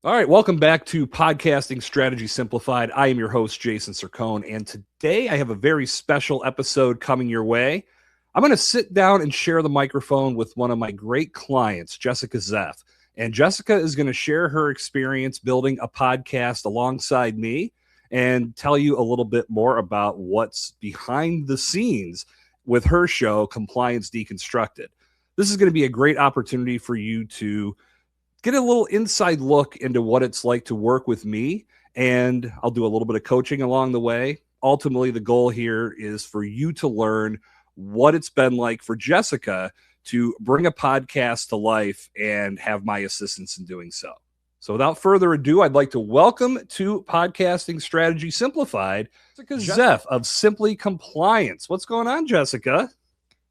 All right, welcome back to Podcasting Strategy Simplified. I am your host, Jason Sircone, and today I have a very special episode coming your way. I'm going to sit down and share the microphone with one of my great clients, Jessica Zeff. And Jessica is going to share her experience building a podcast alongside me and tell you a little bit more about what's behind the scenes with her show, Compliance Deconstructed. This is going to be a great opportunity for you to get a little inside look into what it's like to work with me, and I'll do a little bit of coaching along the way. Ultimately, the goal here is for you to learn what it's been like for Jessica to bring a podcast to life and have my assistance in doing so. So without further ado, I'd like to welcome to Podcasting Strategy Simplified, Jessica Zeff of Simply Compliance. What's going on, Jessica?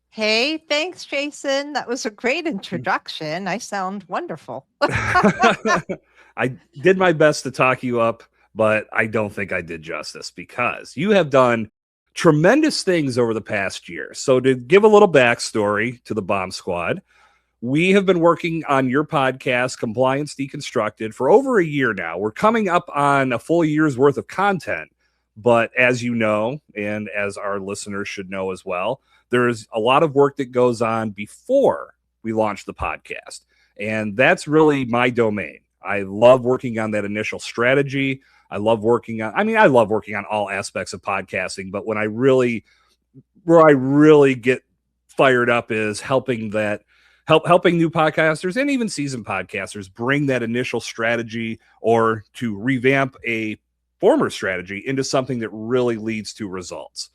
Hey, thanks, Jason. That was a great introduction. I sound wonderful. I did my best to talk you up, but I don't think I did justice because you have done tremendous things over the past year. So to give a little backstory to the Bomb Squad, we have been working on your podcast, Compliance Deconstructed, for over a year now. We're coming up on a full year's worth of content. But as you know, and as our listeners should know as well, there's a lot of work that goes on before we launch the podcast. And that's really my domain. I love working on that initial strategy. I love working on all aspects of podcasting, but where I really get fired up is helping new podcasters and even seasoned podcasters bring that initial strategy or to revamp a former strategy into something that really leads to results.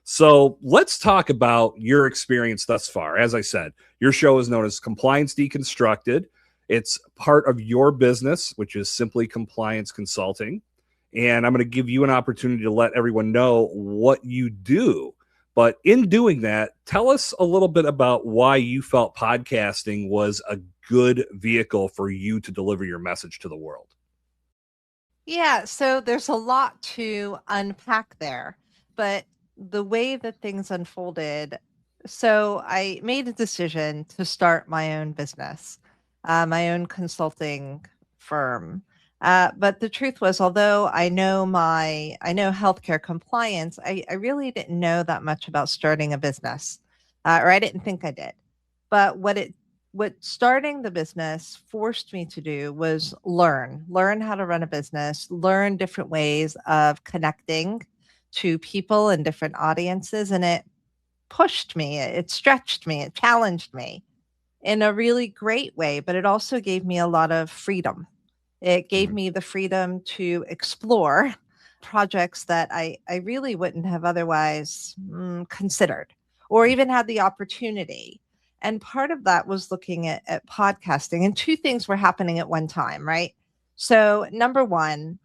So let's talk about your experience thus far. As I said, your show is known as Compliance Deconstructed. It's part of your business, which is Simply Compliance Consulting. And I'm going to give you an opportunity to let everyone know what you do. But in doing that, tell us a little bit about why you felt podcasting was a good vehicle for you to deliver your message to the world. Yeah, so there's a lot to unpack there, but the way that things unfolded, so I made a decision to start my own business, my own consulting firm. But the truth was, although I know healthcare compliance, I really didn't know that much about starting a business, or I didn't think I did. But what starting the business forced me to do was learn how to run a business, learn different ways of connecting to people and different audiences. And it pushed me, it stretched me, it challenged me in a really great way, but it also gave me a lot of freedom. It gave me the freedom to explore projects that I really wouldn't have otherwise considered or even had the opportunity. And part of that was looking at podcasting, and two things were happening at one time, right? So number one,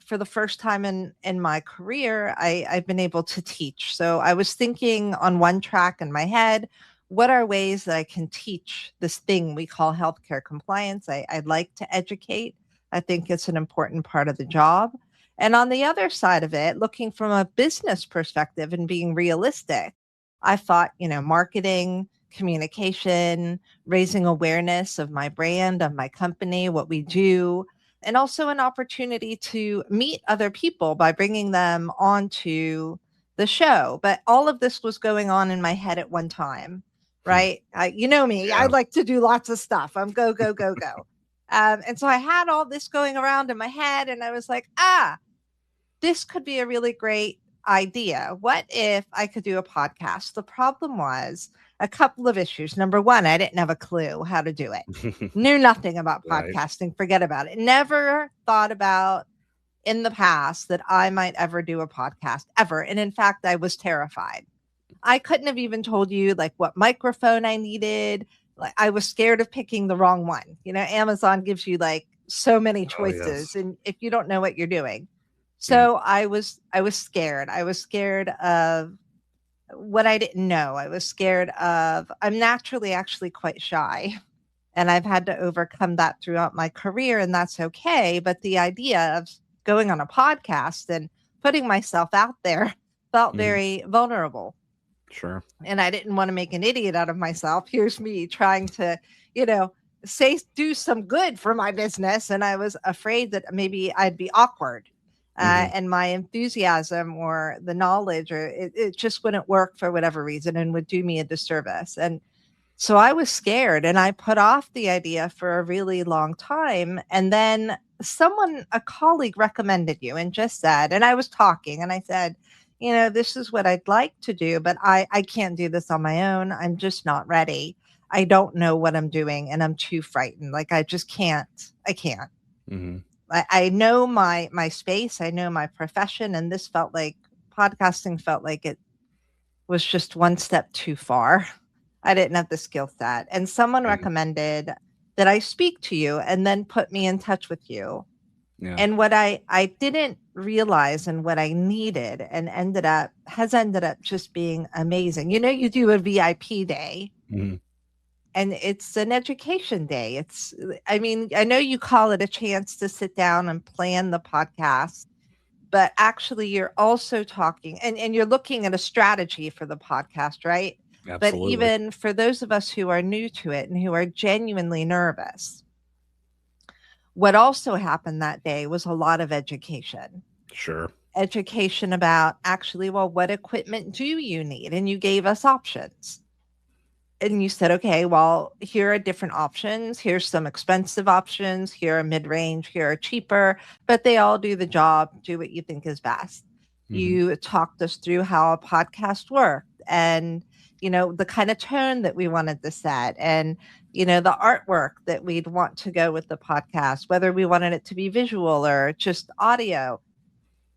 for the first time in my career, I've been able to teach. So I was thinking on one track in my head, what are ways that I can teach this thing we call healthcare compliance? I'd like to educate. I think it's an important part of the job. And on the other side of it, looking from a business perspective and being realistic, I thought, marketing, communication, raising awareness of my brand, of my company, what we do, and also an opportunity to meet other people by bringing them onto the show. But all of this was going on in my head at one time, right? You know me, yeah. I like to do lots of stuff. I'm go, go, go, go. And so I had all this going around in my head, and I was like, this could be a really great idea. What if I could do a podcast? The problem was a couple of issues. Number one, I didn't have a clue how to do it. Knew nothing about podcasting. Right. Forget about it. Never thought about in the past that I might ever do a podcast ever. And in fact, I was terrified. I couldn't have even told you like what microphone I needed. Like I was scared of picking the wrong one. Amazon gives you like so many choices, and if you don't know what you're doing. So I was scared. I was scared of what I didn't know. I was scared of, I'm naturally actually quite shy, and I've had to overcome that throughout my career, and that's okay. But the idea of going on a podcast and putting myself out there felt very vulnerable. Sure. And I didn't want to make an idiot out of myself. Here's me trying to, do some good for my business. And I was afraid that maybe I'd be awkward. And my enthusiasm or the knowledge or it just wouldn't work for whatever reason and would do me a disservice. And so I was scared and I put off the idea for a really long time. And then a colleague recommended you and just said, and I was talking and I said, this is what I'd like to do, but I can't do this on my own. I'm just not ready. I don't know what I'm doing and I'm too frightened. Like I just can't. I can't. I know my space. I know my profession. And podcasting felt like it was just one step too far. I didn't have the skill set. And someone recommended that I speak to you and then put me in touch with you. Yeah. And what I didn't realize and what I needed and has ended up just being amazing. You do a VIP day. And it's an education day. I know you call it a chance to sit down and plan the podcast, but actually you're also talking and you're looking at a strategy for the podcast, right? Absolutely. But even for those of us who are new to it and who are genuinely nervous, what also happened that day was a lot of education. Sure. Education about actually, well, what equipment do you need? And you gave us options. And you said, okay, well, here are different options. Here's some expensive options. Here are mid-range. Here are cheaper, but they all do the job. Do what you think is best. You talked us through how a podcast worked and, the kind of tone that we wanted to set and, the artwork that we'd want to go with the podcast, whether we wanted it to be visual or just audio.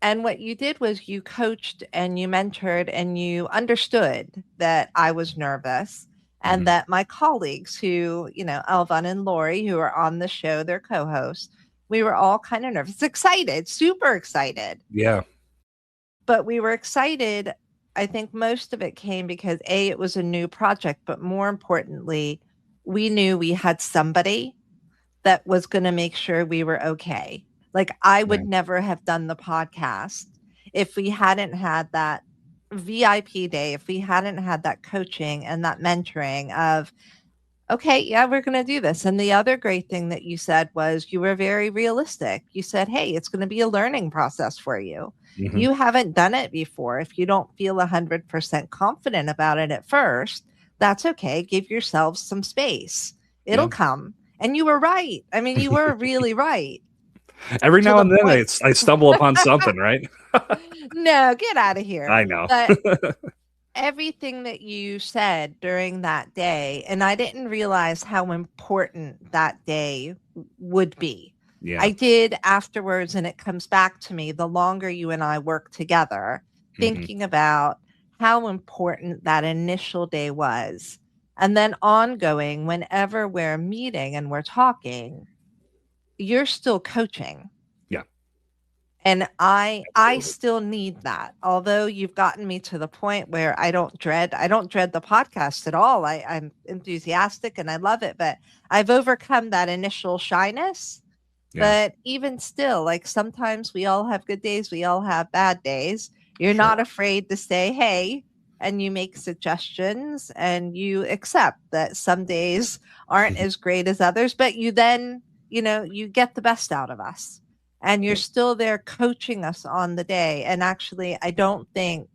And what you did was you coached and you mentored and you understood that I was nervous. And that my colleagues who, Elvan and Lori, who are on the show, they're co-hosts, we were all kind of nervous, excited, super excited. Yeah. But we were excited. I think most of it came because it was a new project, but more importantly, we knew we had somebody that was going to make sure we were okay. Like I would never have done the podcast if we hadn't had that VIP day, if we hadn't had that coaching and that mentoring of, okay, yeah, we're going to do this. And the other great thing that you said was you were very realistic. You said, hey, it's going to be a learning process for you. You haven't done it before. If you don't feel 100% confident about it at first, that's okay. Give yourselves some space. It'll come. And you were right. I mean, you were really right. Every now and then I stumble upon something, right? No, get out of here. I know. But everything that you said during that day, and I didn't realize how important that day would be. Yeah. I did afterwards, and it comes back to me the longer you and I work together, thinking about how important that initial day was. And then ongoing, whenever we're meeting and we're talking, you're still coaching. Yeah. And I still need that. Although you've gotten me to the point where I don't dread the podcast at all. I'm enthusiastic and I love it, but I've overcome that initial shyness. Yeah. But even still, like sometimes we all have good days, we all have bad days. You're not afraid to say, hey, and you make suggestions and you accept that some days aren't as great as others, but you then you get the best out of us and you're still there coaching us on the day. And actually, I don't think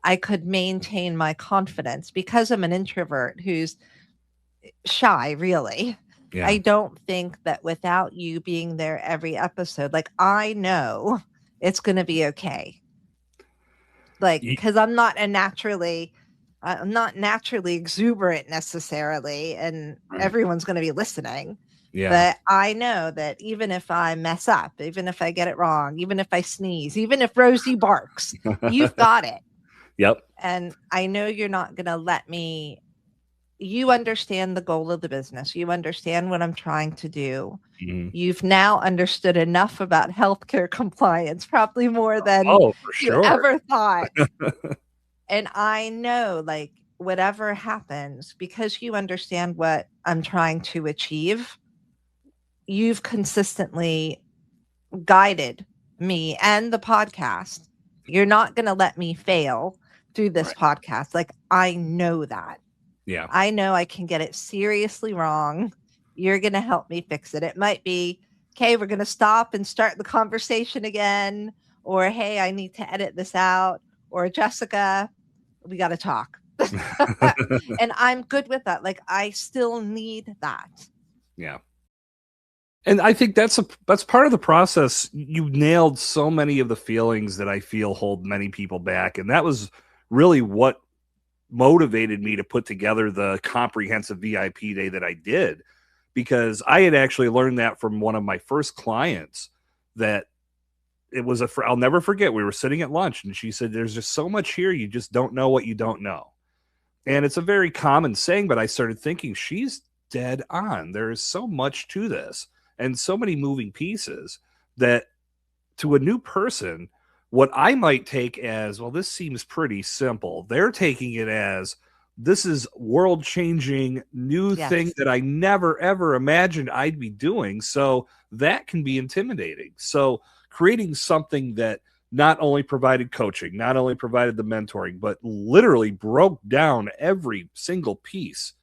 I could maintain my confidence because I'm an introvert who's shy, really. Yeah. I don't think that without you being there every episode, like I know it's going to be okay. Like, because I'm not naturally exuberant necessarily, and everyone's going to be listening. Yeah. But I know that even if I mess up, even if I get it wrong, even if I sneeze, even if Rosie barks, you've got it. Yep. And I know you're not going to let me. You understand the goal of the business. You understand what I'm trying to do. You've now understood enough about healthcare compliance, probably more than you ever thought. And I know, like, whatever happens, because you understand what I'm trying to achieve, you've consistently guided me and the podcast. You're not going to let me fail through this podcast. Like, I know that. Yeah. I know I can get it seriously wrong You're going to help me fix it. It might be, okay, we're going to stop and start the conversation again. Or, hey, I need to edit this out. Or, Jessica, we got to talk. And I'm good with that. Like, I still need that. Yeah. And I think that's part of the process. You nailed so many of the feelings that I feel hold many people back. And that was really what motivated me to put together the comprehensive VIP day that I did, because I had actually learned that from one of my first clients. That it was I'll never forget, we were sitting at lunch and she said, there's just so much here, you just don't know what you don't know. And it's a very common saying, but I started thinking she's dead on. There is so much to this and so many moving pieces that to a new person, what I might take as, well, this seems pretty simple, they're taking it as, this is world changing new thing that I never, ever imagined I'd be doing. So that can be intimidating. So creating something that not only provided coaching, not only provided the mentoring, but literally broke down every single piece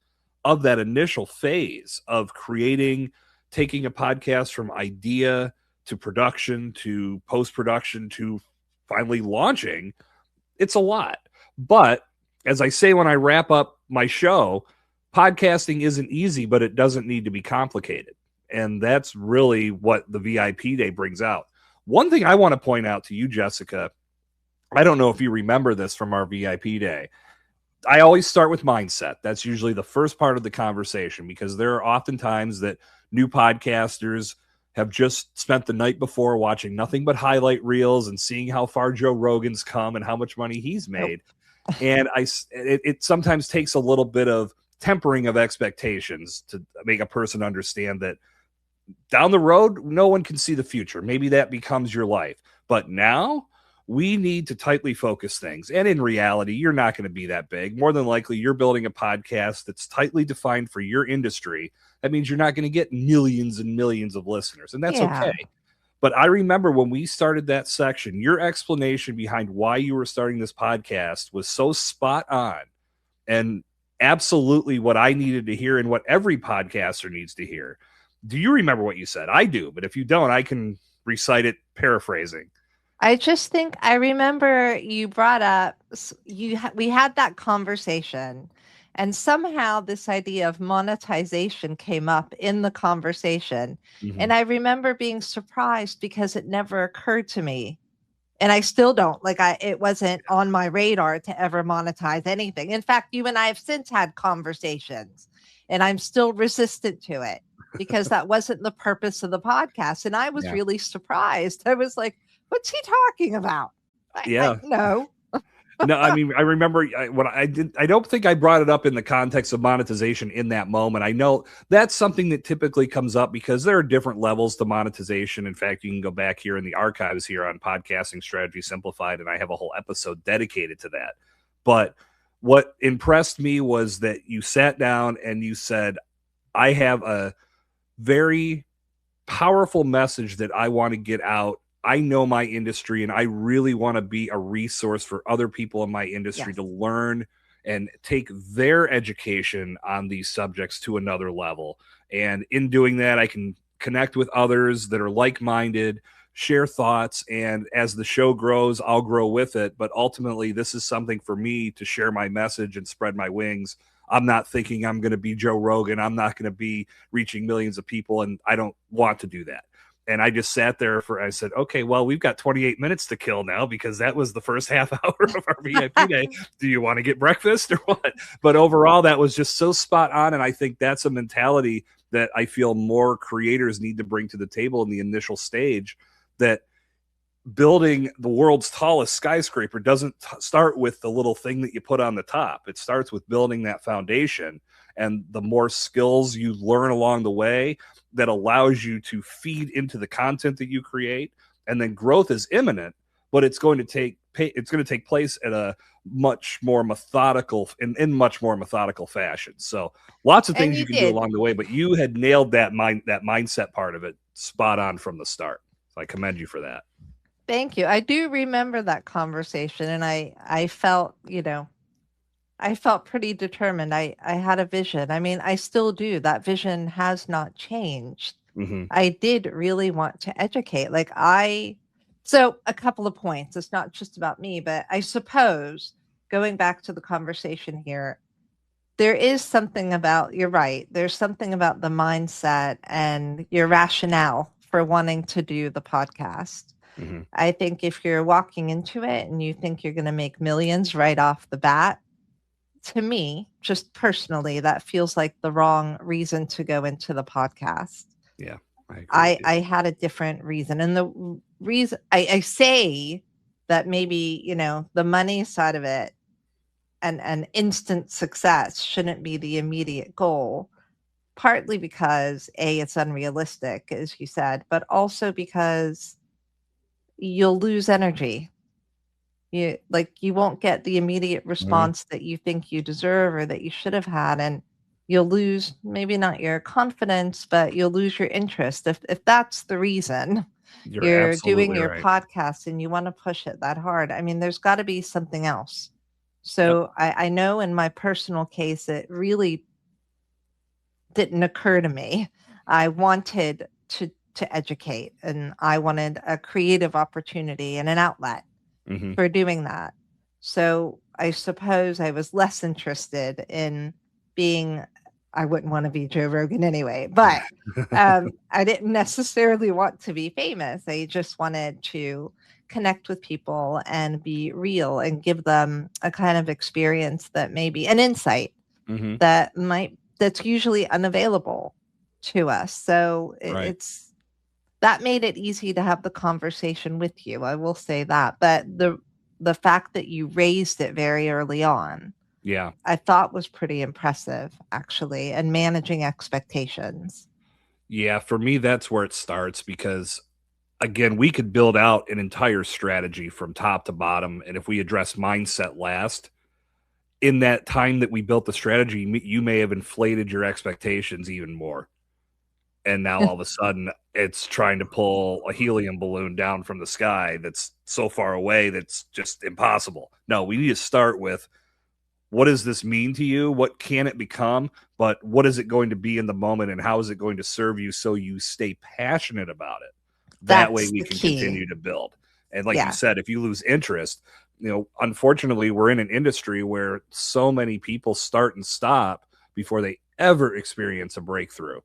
of that initial phase of creating, taking a podcast from idea to production to post-production to finally launching. It's a lot. But as I say when I wrap up my show, podcasting isn't easy, but it doesn't need to be complicated. And that's really what the VIP day brings out. One thing I want to point out to you, Jessica, I don't know if you remember this from our VIP day. I always start with mindset. That's usually the first part of the conversation, because there are often times that new podcasters have just spent the night before watching nothing but highlight reels and seeing how far Joe Rogan's come and how much money he's made. And it sometimes takes a little bit of tempering of expectations to make a person understand that down the road, no one can see the future. Maybe that becomes your life. But now we need to tightly focus things. And in reality, you're not going to be that big. More than likely, you're building a podcast that's tightly defined for your industry. That means you're not going to get millions and millions of listeners. And that's okay. But I remember when we started that section, your explanation behind why you were starting this podcast was so spot on and absolutely what I needed to hear and what every podcaster needs to hear. Do you remember what you said? I do, but if you don't, I can recite it paraphrasing. I just think I remember you brought up, we had that conversation, and somehow this idea of monetization came up in the conversation. Mm-hmm. And I remember being surprised because it never occurred to me. And I still don't, like, it wasn't on my radar to ever monetize anything. In fact, you and I have since had conversations, and I'm still resistant to it because that wasn't the purpose of the podcast. And I was really surprised. I was like, what's he talking about? No. No, I mean, I remember what I did. I don't think I brought it up in the context of monetization in that moment. I know that's something that typically comes up because there are different levels to monetization. In fact, you can go back here in the archives here on Podcasting Strategy Simplified, and I have a whole episode dedicated to that. But what impressed me was that you sat down and you said, I have a very powerful message that I want to get out. I know my industry and I really want to be a resource for other people in my industry to learn and take their education on these subjects to another level. And in doing that, I can connect with others that are like-minded, share thoughts. And as the show grows, I'll grow with it. But ultimately, this is something for me to share my message and spread my wings. I'm not thinking I'm going to be Joe Rogan. I'm not going to be reaching millions of people. And I don't want to do that. And I just sat there I said, okay, well, we've got 28 minutes to kill now because that was the first half hour of our VIP day. Do you want to get breakfast or what? But overall, that was just so spot on. And I think that's a mentality that I feel more creators need to bring to the table in the initial stage, that building the world's tallest skyscraper doesn't start with the little thing that you put on the top. It starts with building that foundation. And the more skills you learn along the way, that allows you to feed into the content that you create. And then growth is imminent, but it's going to take place at a much more methodical fashion. So lots of things you can do along the way, but you had nailed that mindset part of it spot on from the start. So I commend you for that. Thank you. I do remember that conversation, and I felt, I felt pretty determined. I had a vision. I mean, I still do. That vision has not changed. Hmm. I did really want to educate. So a couple of points. It's not just about me, but I suppose going back to the conversation here, there is something about, you're right, there's something about the mindset and your rationale for wanting to do the podcast. Hmm. I think if you're walking into it and you think you're going to make millions right off the bat, to me, just personally, that feels like the wrong reason to go into the podcast. Yeah, I agree with you. I had a different reason. And the reason I say that maybe, the money side of it and instant success shouldn't be the immediate goal, partly because it's unrealistic, as you said, but also because you'll lose energy. You won't get the immediate response that you think you deserve or that you should have had, and you'll lose maybe not your confidence, but you'll lose your interest if that's the reason You're you're doing absolutely your right. podcast and you want to push it that hard. I mean, there's got to be something else. Yep. So I know in my personal case, it really didn't occur to me. I wanted to educate, and I wanted a creative opportunity and an outlet Hmm. for doing that. So I suppose I was less interested in being, I wouldn't want to be Joe Rogan anyway, but I didn't necessarily want to be famous. I just wanted to connect with people and be real and give them a kind of experience that maybe an insight Hmm. that's usually unavailable to us. So Right. it's that made it easy to have the conversation with you. I will say that. But the fact that you raised it very early on, Yeah. I thought was pretty impressive, actually, and managing expectations. Yeah. For me, that's where it starts because, again, we could build out an entire strategy from top to bottom. And if we address mindset last, in that time that we built the strategy, you may have inflated your expectations even more. And now all of a sudden, it's trying to pull a helium balloon down from the sky that's so far away that's just impossible. No, we need to start with, what does this mean to you? What can it become? But what is it going to be in the moment, and how is it going to serve you so you stay passionate about it? That way That's we the can key. continue to build. And like you Yeah. said, if you lose interest, unfortunately, we're in an industry where so many people start and stop before they ever experience a breakthrough.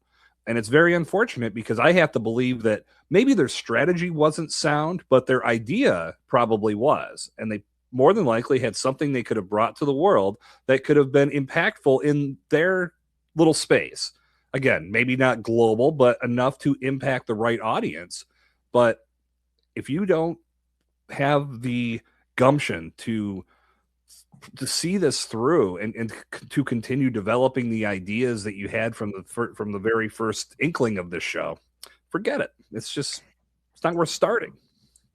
And it's very unfortunate because I have to believe that maybe their strategy wasn't sound, but their idea probably was. And they more than likely had something they could have brought to the world that could have been impactful in their little space. Again, maybe not global, but enough to impact the right audience. But if you don't have the gumption to see this through and to continue developing the ideas that you had from the very first inkling of this show, forget it. It's not worth starting.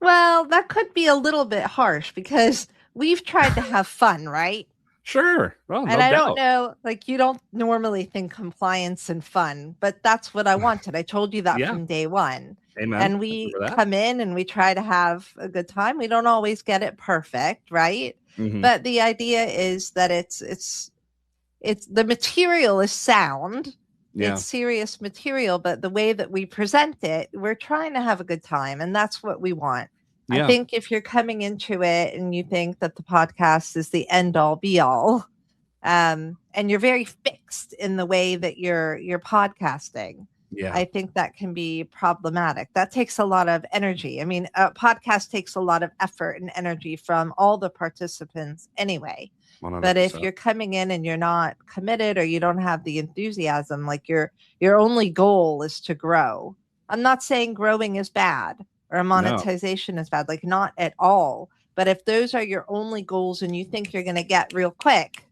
Well, that could be a little bit harsh because we've tried to have fun, right? Sure. Well, And no I don't doubt. know, like, you don't normally think compliance and fun, but that's what I wanted. I told you that Yeah. from day one. Amen. And Thank you we for that. come in and we try to have a good time. We don't always get it perfect, right? Hmm. But the idea is that it's the material is sound. Yeah. It's serious material, but the way that we present it, we're trying to have a good time, and that's what we want. I Yeah. think if you're coming into it and you think that the podcast is the end all be all, and you're very fixed in the way that you're podcasting, Yeah. I think that can be problematic. That takes a lot of energy. I mean, a podcast takes a lot of effort and energy from all the participants anyway. But if 100%. you're coming in and you're not committed or you don't have the enthusiasm, like your only goal is to grow. I'm not saying growing is bad or No. monetization is bad, like not at all. But if those are your only goals and you think you're going to get real quick,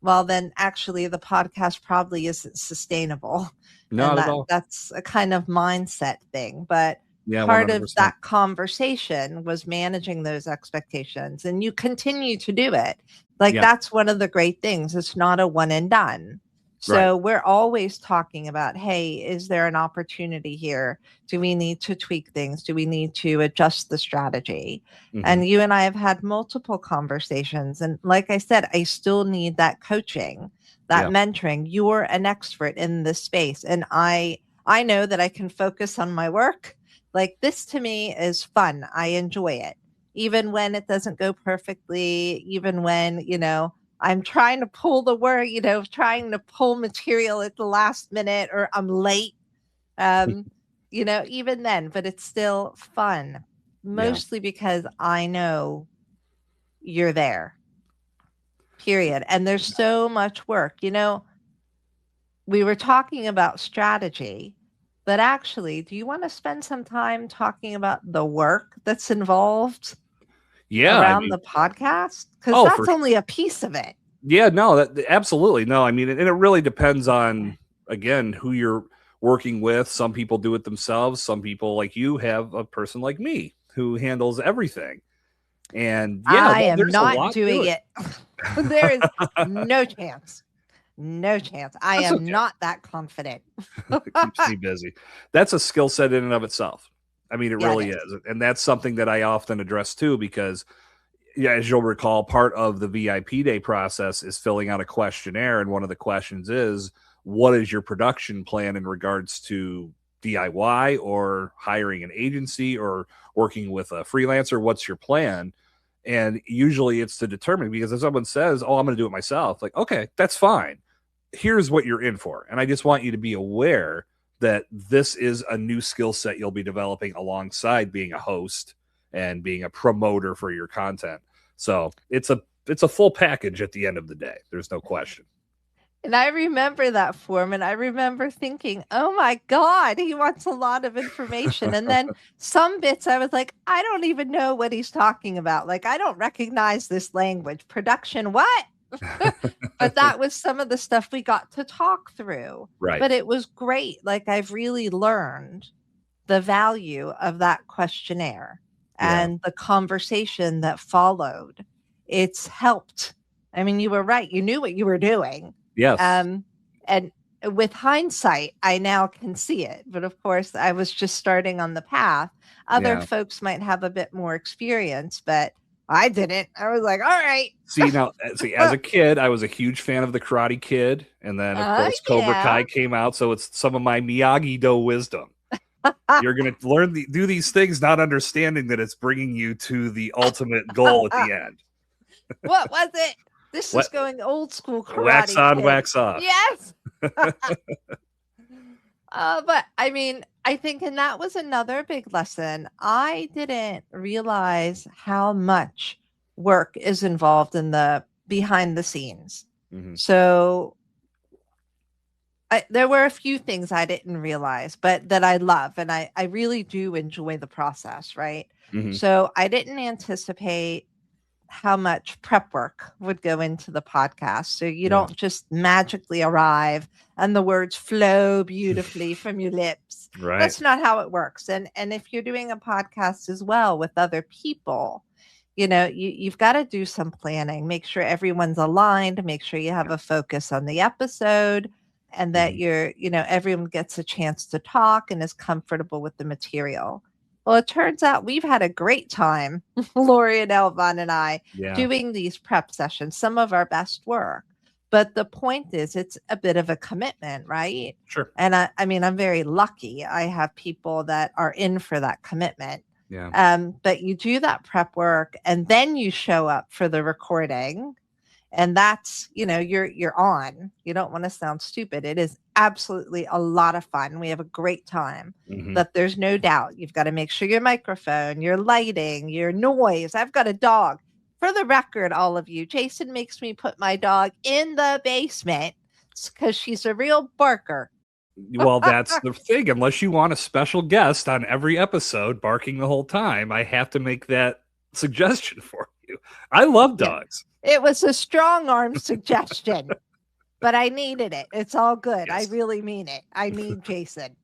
well, then actually the podcast probably isn't sustainable. And Not at all. that's a kind of mindset thing. But Yeah, part of 100%. that conversation was managing those expectations, and you continue to do it. Like, Yeah. that's one of the great things. It's not a one and done. Right. So we're always talking about, hey, is there an opportunity here? Do we need to tweak things? Do we need to adjust the strategy? Mhm. And you and I have had multiple conversations. And like I said, I still need that coaching, that Yeah. mentoring. You're an expert in this space. And I know that I can focus on my work. Like this to me is fun. I enjoy it. Even when it doesn't go perfectly, even when, I'm trying to pull the word, trying to pull material at the last minute or I'm late, um, even then, but it's still fun, Yeah. mostly because I know you're there, period. And there's so much work. We were talking about strategy, but actually, do you want to spend some time talking about the work that's involved Yeah. I around mean, the podcast? Because oh, for that's only a piece of it. yeah, no, that absolutely. No, I mean, and it really depends on, again, who you're working with. Some people do it themselves. Some people, like you, have a person like me who handles everything. And yeah, I am there's a not lot to doing it. it. There is no chance. No chance. I That's am okay. not that confident. It keeps me busy. That's a skill set in and of itself. I mean, it Yeah, it really is. is. And that's something that I often address too, because yeah, as you'll recall, part of the VIP day process is filling out a questionnaire. And one of the questions is, what is your production plan in regards to DIY or hiring an agency or working with a freelancer? What's your plan? And usually it's to determine, because if someone says, oh, I'm going to do it myself, like, okay, that's fine. Here's what you're in for. And I just want you to be aware that this is a new skill set you'll be developing alongside being a host and being a promoter for your content. So it's a full package at the end of the day. There's no question. And I remember that form and I remember thinking, oh my God, he wants a lot of information. And then some bits I was like, I don't even know what he's talking about. Like, I don't recognize this language. Production, what? But that was some of the stuff we got to talk through. Right. But it was great. Like, I've really learned the value of that questionnaire Yeah. and the conversation that followed. It's helped. I mean, you were right. You knew what you were doing. Yes. And with hindsight, I now can see it. But of course, I was just starting on the path. Other Yeah. folks might have a bit more experience, but I didn't. I was like, all right. See, as a kid, I was a huge fan of the Karate Kid. And then, of course, Cobra Kai Yeah. came out. So it's some of my Miyagi-Do wisdom. You're going to learn do these things, not understanding that it's bringing you to the ultimate goal at the end. What was it? This What? is going old school karate. Wax on, kid. wax off. Yes. But I mean, I think, and that was another big lesson. I didn't realize how much work is involved in the behind the scenes. Mm-hmm. So there were a few things I didn't realize, but that I love. And I really do enjoy the process, right? Mm-hmm. So I didn't anticipate how much prep work would go into the podcast. So you don't just magically arrive and the words flow beautifully from your lips. Right. That's not how it works. And if you're doing a podcast as well with other people, you've got to do some planning, make sure everyone's aligned, make sure you have a focus on the episode and that everyone gets a chance to talk and is comfortable with the material. Well, it turns out we've had a great time, Lori and Elvon and I, doing these prep sessions, some of our best work. But the point is, it's a bit of a commitment, right? Sure. And I mean, I'm very lucky. I have people that are in for that commitment. Yeah. But you do that prep work and then you show up for the recording. And that's, you're on. You don't want to sound stupid. It is absolutely a lot of fun. We have a great time, but there's no doubt you've got to make sure your microphone, your lighting, your noise. I've got a dog. For the record, all of you, Jason makes me put my dog in the basement because she's a real barker. Well, that's the thing. Unless you want a special guest on every episode barking the whole time, I have to make that suggestion for you. I love dogs. It was a strong arm suggestion, but I needed it. It's all good. Yes. I really mean it. I need Jason.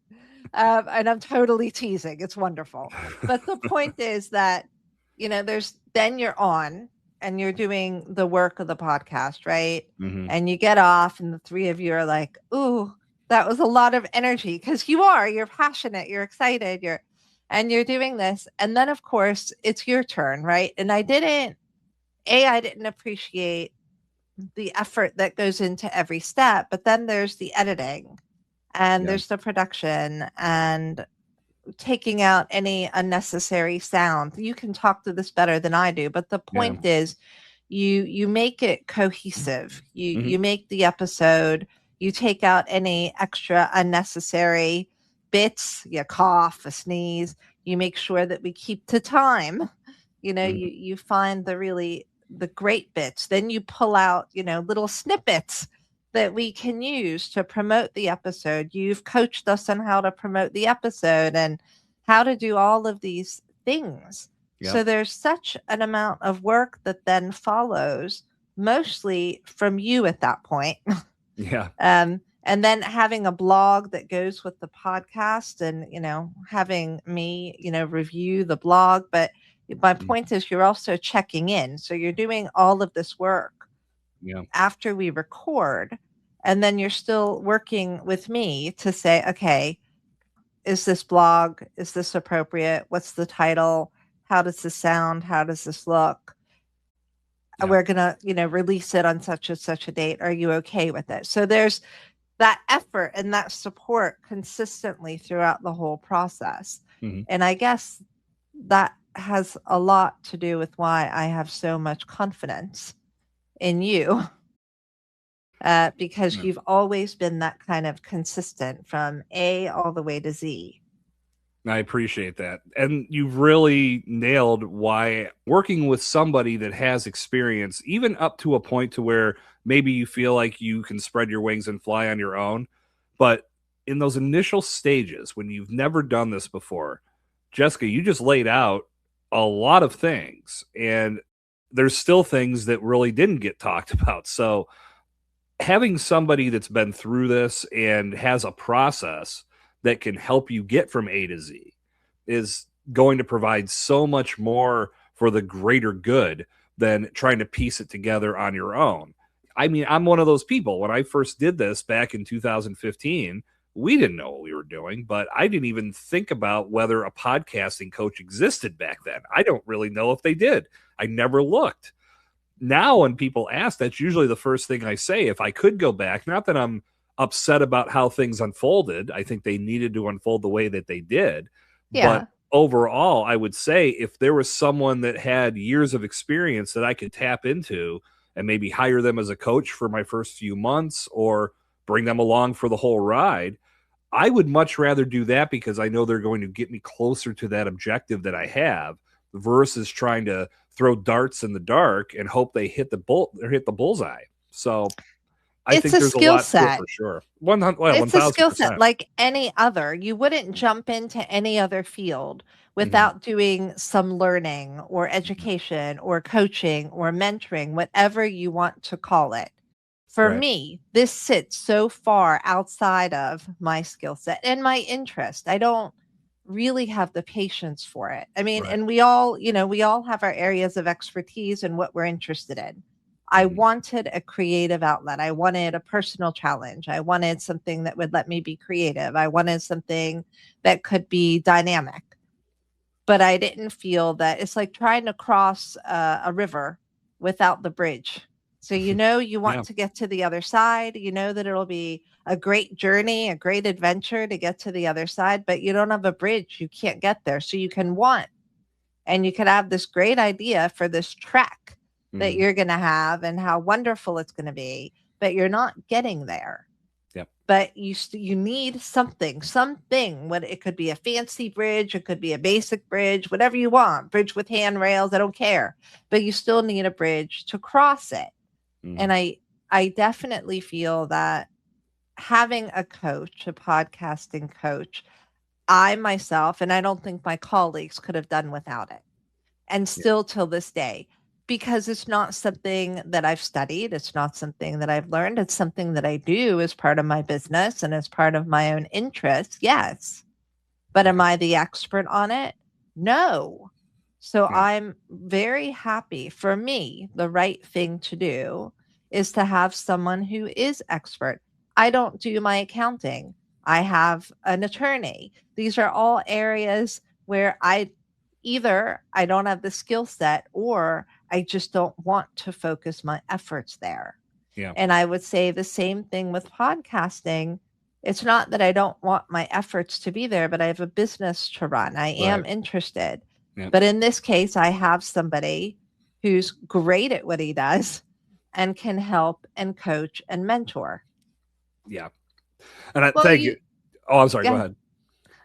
And I'm totally teasing. It's wonderful. But the point is that, then you're on and you're doing the work of the podcast, right? Mm-hmm. And you get off and the three of you are like, ooh, that was a lot of energy, because you're passionate, you're excited, you're doing this. And then of course it's your turn, right? And I didn't appreciate the effort that goes into every step, but then there's the editing and there's the production and taking out any unnecessary sound. You can talk to this better than I do, but the point is you make it cohesive. You make the episode, you take out any extra unnecessary bits, you cough, a sneeze, you make sure that we keep to time. You find the great bits, then you pull out, little snippets that we can use to promote the episode. You've coached us on how to promote the episode and how to do all of these things. Yep. So there's such an amount of work that then follows, mostly from you at that point. Yeah. And then having a blog that goes with the podcast and, having me, review the blog. But my point is you're also checking in. So you're doing all of this work after we record. And then you're still working with me to say, okay, is this blog? Is this appropriate? What's the title? How does this sound? How does this look? Yeah. We're going to, release it on such and such a date. Are you okay with it? So there's that effort and that support consistently throughout the whole process. Mm-hmm. And I guess that has a lot to do with why I have so much confidence in you. Because you've always been that kind of consistent from A all the way to Z. I appreciate that. And you've really nailed why working with somebody that has experience, even up to a point to where maybe you feel like you can spread your wings and fly on your own. But in those initial stages, when you've never done this before, Jessica, you just laid out a lot of things. And there's still things that really didn't get talked about. So having somebody that's been through this and has a process that can help you get from A to Z is going to provide so much more for the greater good than trying to piece it together on your own. I mean, I'm one of those people. When I first did this back in 2015, we didn't know what we were doing, but I didn't even think about whether a podcasting coach existed back then. I don't really know if they did. I never looked. Now, when people ask, that's usually the first thing I say. If I could go back, not that I'm upset about how things unfolded. I think they needed to unfold the way that they did. Yeah. But overall, I would say if there was someone that had years of experience that I could tap into and maybe hire them as a coach for my first few months or bring them along for the whole ride, I would much rather do that because I know they're going to get me closer to that objective that I have versus trying to throw darts in the dark and hope they hit the bullseye. So I think there's a lot to it for sure. It's a skill set like any other. You wouldn't jump into any other field without doing some learning or education or coaching or mentoring, whatever you want to call it. For me, this sits so far outside of my skill set and my interest. I don't really have the patience for it. I mean, and we all have our areas of expertise and what we're interested in. I wanted a creative outlet. I wanted a personal challenge. I wanted something that would let me be creative. I wanted something that could be dynamic. But I didn't feel that it's like trying to cross a river without the bridge. So, you want to get to the other side. You know that it'll be a great journey, a great adventure to get to the other side, but you don't have a bridge. You can't get there. So you can want, and you could have this great idea for this trek that you're going to have and how wonderful it's going to be, but you're not getting there. Yep. But you need something, what it could be a fancy bridge. It could be a basic bridge, whatever you want, bridge with handrails. I don't care, but you still need a bridge to cross it. And I definitely feel that having a coach, a podcasting coach, I myself, and I don't think my colleagues could have done without it. And still till this day, because it's not something that I've studied. It's not something that I've learned. It's something that I do as part of my business and as part of my own interests. Yes. But am I the expert on it? No. So Yeah. I'm very happy. For me, the right thing to do is to have someone who is expert. I don't do my accounting. I have an attorney. These are all areas where I don't have the skill set, or I just don't want to focus my efforts there. Yeah. And I would say the same thing with podcasting. It's not that I don't want my efforts to be there, but I have a business to run. I am Right. interested. Yeah. But in this case, I have somebody who's great at what he does and can help and coach and mentor. Yeah. And I Well, thank you. Oh, I'm sorry. Go yeah, ahead.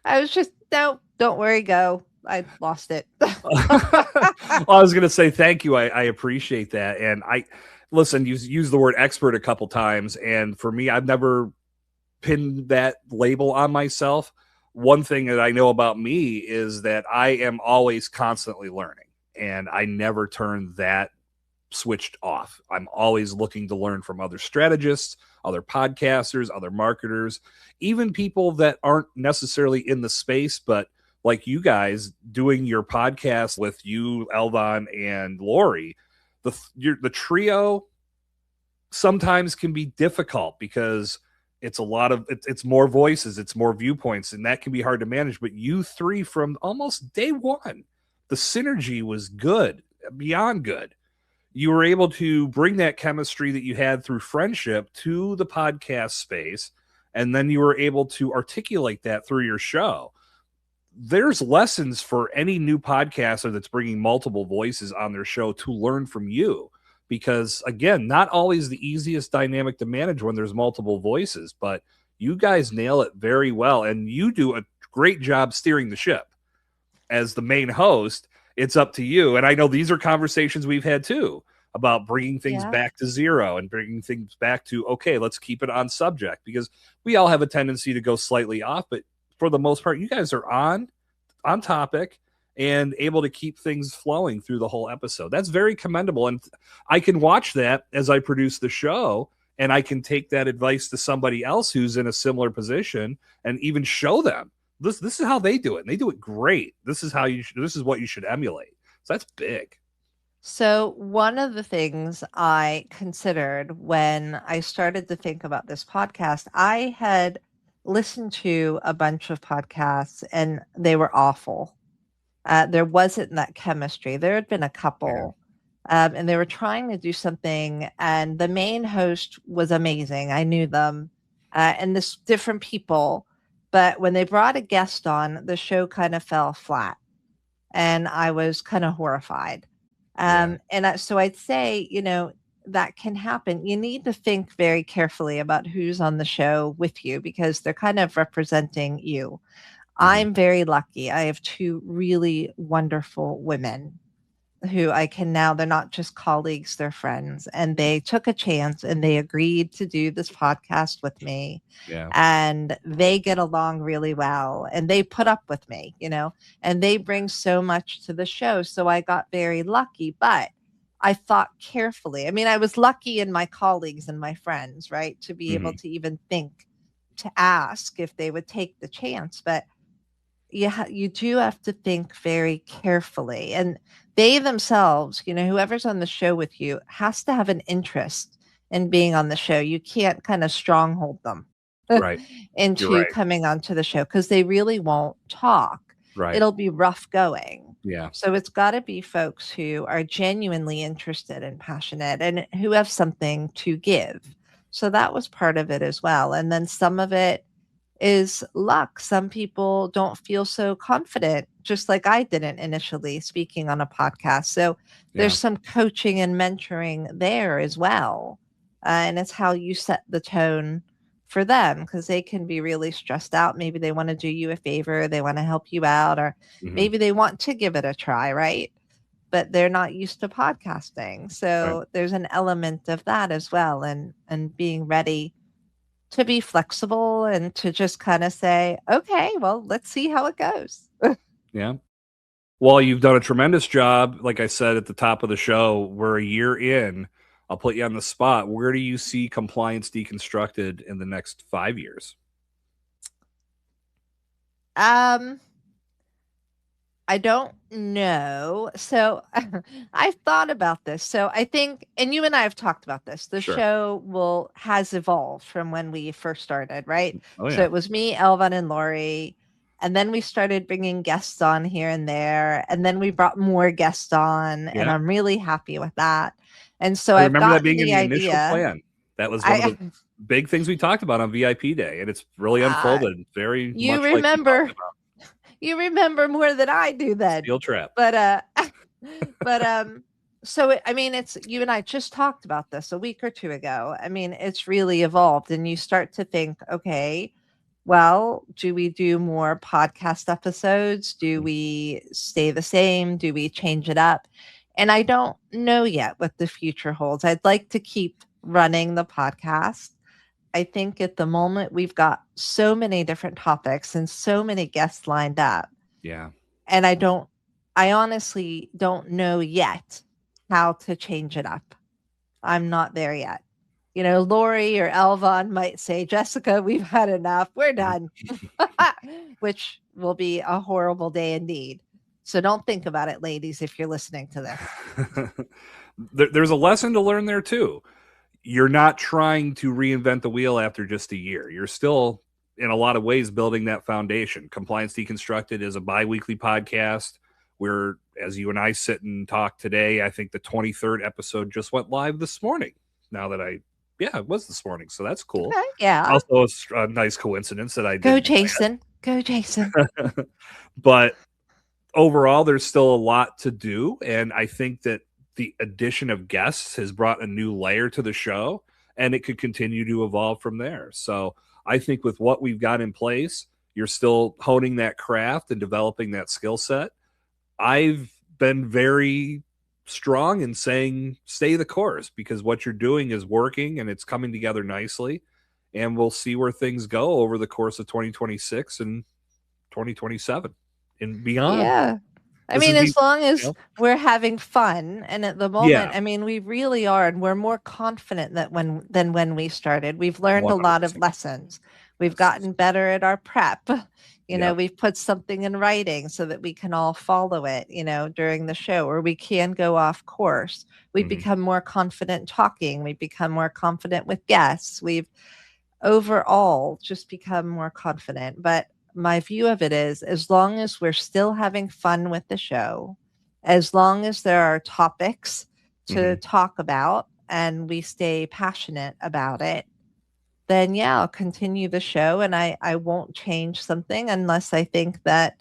I was just, no, don't worry, go. I lost it. Well, I was going to say thank you. I appreciate that. And I listen, you use the word expert a couple times. And for me, I've never pinned that label on myself. One thing that I know about me is that I am always constantly learning, and I never turn that switched off. I'm always looking to learn from other strategists, other podcasters, other marketers, even people that aren't necessarily in the space, but like you guys doing your podcast with you, Eldon, and Lori. The trio sometimes can be difficult because it's more voices, it's more viewpoints, and that can be hard to manage. But you three, from almost day one, the synergy was good, beyond good. You were able to bring that chemistry that you had through friendship to the podcast space, and then you were able to articulate that through your show. There's lessons for any new podcaster that's bringing multiple voices on their show to learn from you, because again, not always the easiest dynamic to manage when there's multiple voices, but you guys nail it very well, and you do a great job steering the ship. As the main host, it's up to you. And I know these are conversations we've had too, about bringing things Yeah. back to zero and bringing things back to, okay, let's keep it on subject, because we all have a tendency to go slightly off, but for the most part, you guys are on topic and able to keep things flowing through the whole episode. That's very commendable. And I can watch that as I produce the show, and I can take that advice to somebody else who's in a similar position and even show them this is how they do it, and they do it great. This is what you should emulate. So that's big. So, one of the things I considered when I started to think about this podcast, I had listened to a bunch of podcasts and they were awful. There wasn't that chemistry. There had been a Yeah. couple, and they were trying to do something, and the main host was amazing. I knew them, and this different people. But when they brought a guest on, the show kind of fell flat, and I was kind of horrified. Yeah. So I'd say, that can happen. You need to think very carefully about who's on the show with you because they're kind of representing you. Mm-hmm. I'm very lucky. I have two really wonderful women who they're not just colleagues, they're friends. And they took a chance and they agreed to do this podcast with me. Yeah. And they get along really well and they put up with me, and they bring so much to the show. So I got very lucky, but I thought carefully. I mean, I was lucky in my colleagues and my friends, right? To be able Mm-hmm. to even think to ask if they would take the chance. But you do have to think very carefully. And they themselves, whoever's on the show with you has to have an interest in being on the show. You can't kind of stronghold them Right. You're into right. coming onto the show because they really won't talk. Right. It'll be rough going. Yeah. So it's got to be folks who are genuinely interested and passionate and who have something to give. So that was part of it as well. And then some of it is luck. Some people don't feel so confident, just like I didn't initially speaking on a podcast. So Yeah. there's some coaching and mentoring there as well. And it's how you set the tone for them because they can be really stressed out. Maybe they want to do you a favor, they want to help you out, or Mm-hmm. maybe they want to give it a try, right? But they're not used to podcasting. Right. So there's an element of that as well, and being ready to be flexible and to just kind of say, okay, well, let's see how it goes. Yeah. Well, you've done a tremendous job. Like I said at the top of the show, we're a year in. I'll put you on the spot. Where do you see Compliance Deconstructed in the next 5 years? Um, I don't know. So I've thought about this. So I think, and you and I have talked about this, the Sure. show has evolved from when we first started, right? Oh So yeah. it was me, Elvin, and Lori. And then we started bringing guests on here and there. And then we brought more guests on. And Yeah. I'm really happy with that. And so I I've remember that gotten being in the the initial idea. plan. That was one of I, the big things we talked about on VIP Day, and it's really uh, unfolded very you much like we talked remember about. You remember more than I do then. Steel trap. But but I mean it's you and I just talked about this a week or two ago. I mean, it's really evolved and you start to think, okay, well, do we do more podcast episodes? Do we stay the same? Do we change it up? And I don't know yet what the future holds. I'd like to keep running the podcast. I think at the moment we've got so many different topics and so many guests lined up. Yeah. And I honestly don't know yet how to change it up. I'm not there yet. You know, Lori or Elvon might say, Jessica, we've had enough. We're done, which will be a horrible day indeed. So don't think about it, ladies, if you're listening to this. There's a lesson to learn there too. You're not trying to reinvent the wheel after just a year. You're still, in a lot of ways, building that foundation. Compliance Deconstructed is a bi-weekly podcast where, as you and I sit and talk today, I think the 23rd episode just went live this morning. It was this morning, so that's cool. Okay, yeah. Also, a nice coincidence that I did. Go, Jason. Go, Jason. But overall, there's still a lot to do, and I think that the addition of guests has brought a new layer to the show, and it could continue to evolve from there. So I think with what we've got in place, you're still honing that craft and developing that skill set. I've been very strong in saying stay the course because what you're doing is working and it's coming together nicely, and we'll see where things go over the course of 2026 and 2027 and beyond. Yeah. I This is mean, the as long you as know, we're having fun, and at the moment, yeah, I mean, we really are, and we're more confident than when we started. We've learned a lot of 100%. lessons. We've Yes. gotten better at our prep. You know, Yep. we've put something in writing so that we can all follow it, you know, during the show, or we can go off course. We've Mhm. become more confident talking. We've become more confident with guests. We've overall just become more confident. But my view of it is as long as we're still having fun with the show, as long as there are topics to Mhm. talk about and we stay passionate about it, then yeah, I'll continue the show and I won't change something unless I think that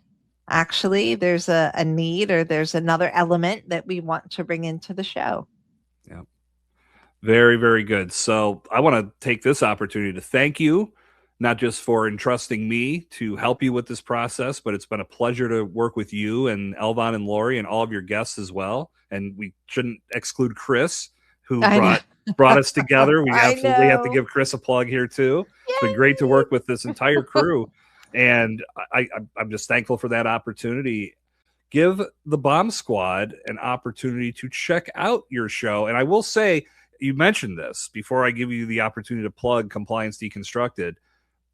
actually there's a need or there's another element that we want to bring into the show. Yep. Very, very good. So I want to take this opportunity to thank you, not just for entrusting me to help you with this process, but it's been a pleasure to work with you and Elvon and Lori and all of your guests as well. And we shouldn't exclude Chris, who I know. brought us together. We I absolutely have to know. give Chris a plug here too. It's been great to Yay! work with this entire crew, and I'm just thankful for that opportunity. Give the Bomb Squad an opportunity to check out your show. And I will say, you mentioned this before I give you the opportunity to plug Compliance Deconstructed.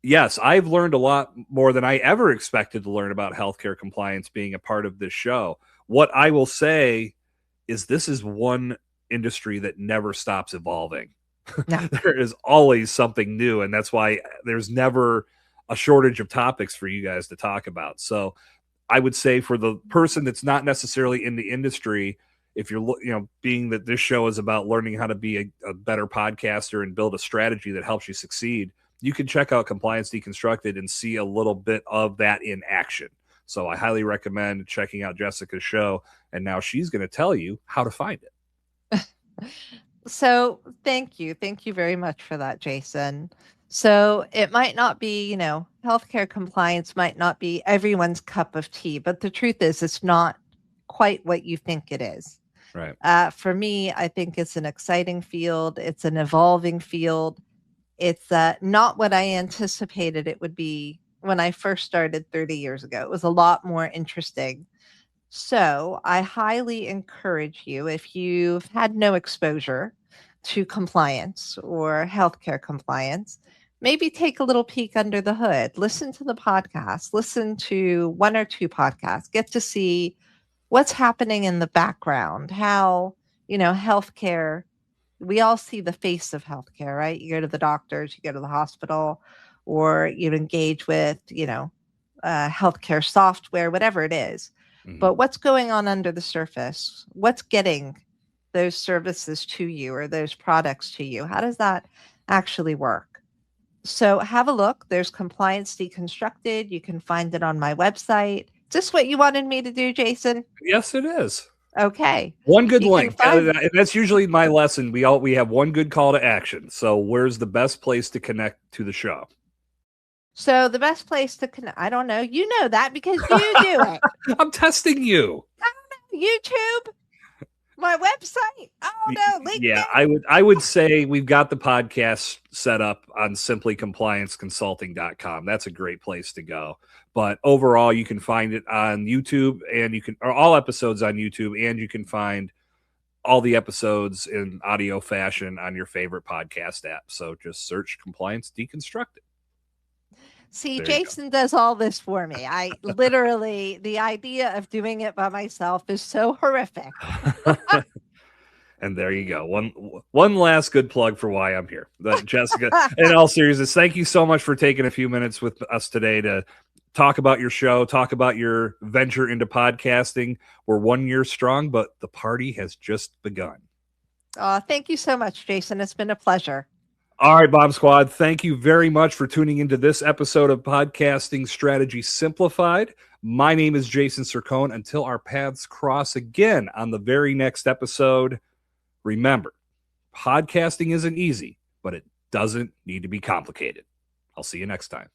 Yes, I've learned a lot more than I ever expected to learn about healthcare compliance being a part of this show. What I will say is this is one industry that never stops evolving. No. There is always something new, and that's why there's never a shortage of topics for you guys to talk about. So I would say for the person that's not necessarily in the industry, if you're, being that this show is about learning how to be a better podcaster and build a strategy that helps you succeed, you can check out Compliance Deconstructed and see a little bit of that in action. So I highly recommend checking out Jessica's show. And now she's going to tell you how to find it. So thank you. Thank you very much for that, Jason. So it might not be, you know, healthcare compliance might not be everyone's cup of tea, but the truth is it's not quite what you think it is. Right. For me, I think it's an exciting field. It's an evolving field. It's not what I anticipated it would be when I first started 30 years ago. It was a lot more interesting. So I highly encourage you, if you've had no exposure to compliance or healthcare compliance, maybe take a little peek under the hood, listen to the podcast, listen to 1 or 2 podcasts, get to see what's happening in the background, how, healthcare, we all see the face of healthcare, right? You go to the doctors, you go to the hospital, or you engage with, healthcare software, whatever it is. But what's going on under the surface? What's getting those services to you or those products to you? How does that actually work? So have a look. There's Compliance Deconstructed. You can find it on my website. Is this what you wanted me to do, Jason? Yes, it is. Okay. One good link. That's usually my lesson. We have one good call to action. So where's the best place to connect to the show? So the best place to connect, I don't know. You know that because you do it. I'm testing you. I don't know. YouTube, my website. Oh no, LinkedIn. Yeah, I would say we've got the podcast set up on simplycomplianceconsulting.com. That's a great place to go. But overall, you can find it on YouTube, and all episodes on YouTube, and you can find all the episodes in audio fashion on your favorite podcast app. So just search Compliance Deconstructed. See, Jason does all this for me. I literally, the idea of doing it by myself is so horrific. And there you go. One last good plug for why I'm here. Jessica, in all seriousness, thank you so much for taking a few minutes with us today to talk about your show, talk about your venture into podcasting. We're 1 year strong, but the party has just begun. Thank you so much, Jason. It's been a pleasure. All right, Bomb Squad, thank you very much for tuning into this episode of Podcasting Strategy Simplified. My name is Jason Sircone. Until our paths cross again on the very next episode, remember, podcasting isn't easy, but it doesn't need to be complicated. I'll see you next time.